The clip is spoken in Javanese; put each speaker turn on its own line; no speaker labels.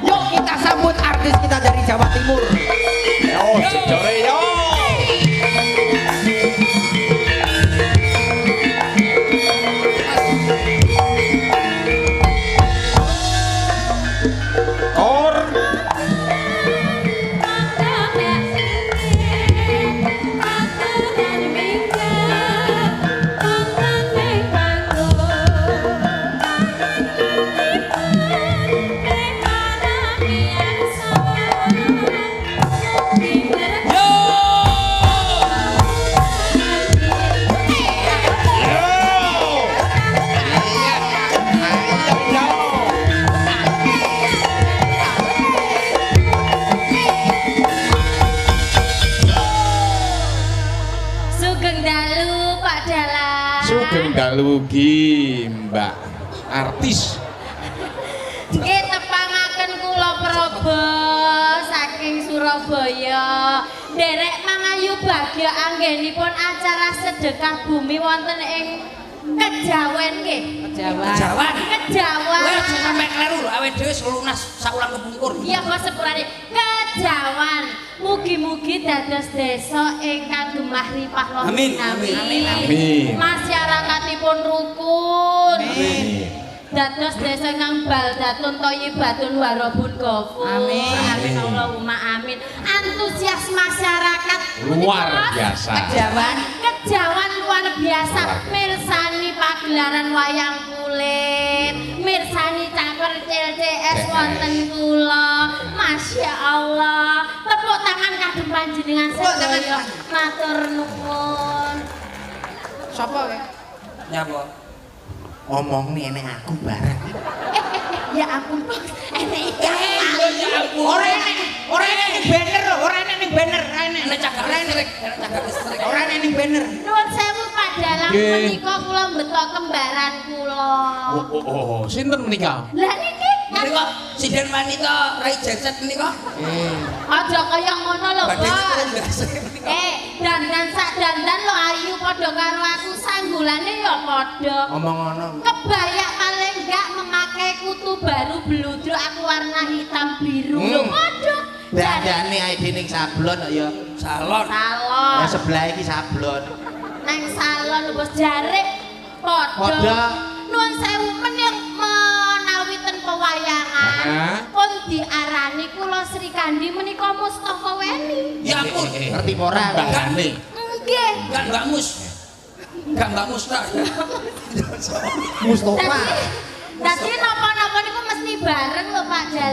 Yuk kita sambut artis kita dari Jawa Timur.
Yo, jejore yo. Or Sugeng dalu gi Mbak artis.
Nggih tepangaken kula Prabu saking Surabaya. Nderek mangayu bagya anggenipun acara sedekah bumi wonten ing Kejawen nggih.
Kejawan.
Kejawan.
Kowe aja sampe kleru lho, awake dhewe lunas saulang kepungkur.
Iya kok sepurane Kejawan. Mugi-mugi dados desa ingkang gemah ripah lan
Amin.
Amin.
Masyarakatipun rukun.
Amin.
Dados desa ingkang baldatun thayyibatun warabun ghafur. Amin Allahumma amin. Antusias masyarakat
Luar biasa.
Kejawan luar biasa. Mirsani pagelaran wayang kulit, mirsani caper CLCS wonten kula. Masya Allah. Tepuk tangan kadung panjenengan sedaya. Matur nuwun.
Sapa kowe? Nyapa? Ngomong nih enek aku bareng.
Ya ampun, enek
Ya ampun. Ora enek ning banner lho, ora enek ning banner, ora enek cagak listrik, ora enek ning banner.
nuwun sewu Pak Dalang menika kula mbetok kembaran kula.
Oh, sinten menika?
Lah niki
Menika sinden wanita Rai Jaset menika.
aja kaya ngono lho,
Badhe
Bos.
nyuwun biasa menika.
Dandan sak dandan lo ayu padha karo aku sanggulane ya padha.
Ngomong ngono.
Kebaya paling enggak memakai kutu baru bludruk aku warna hitam biru lho padha.
Dandane ae dening sablon kok ya
Salon.
Salon.
ya sebelah iki sablon.
Nang salon Bos jarik padha.
Padha.
Nuwun sewu mening menawi ten pewayangan pun diarani kula Sri Kandi menika Mustofa Weni.
Ya ampun.
Ngerti apa ora?
Mbahane.
Nggih.
Kan Mbak Mus. Kan Mbak Mus tak.
Mustofa.
Dadi napa-napa niku mesti bareng lho Pak Jal.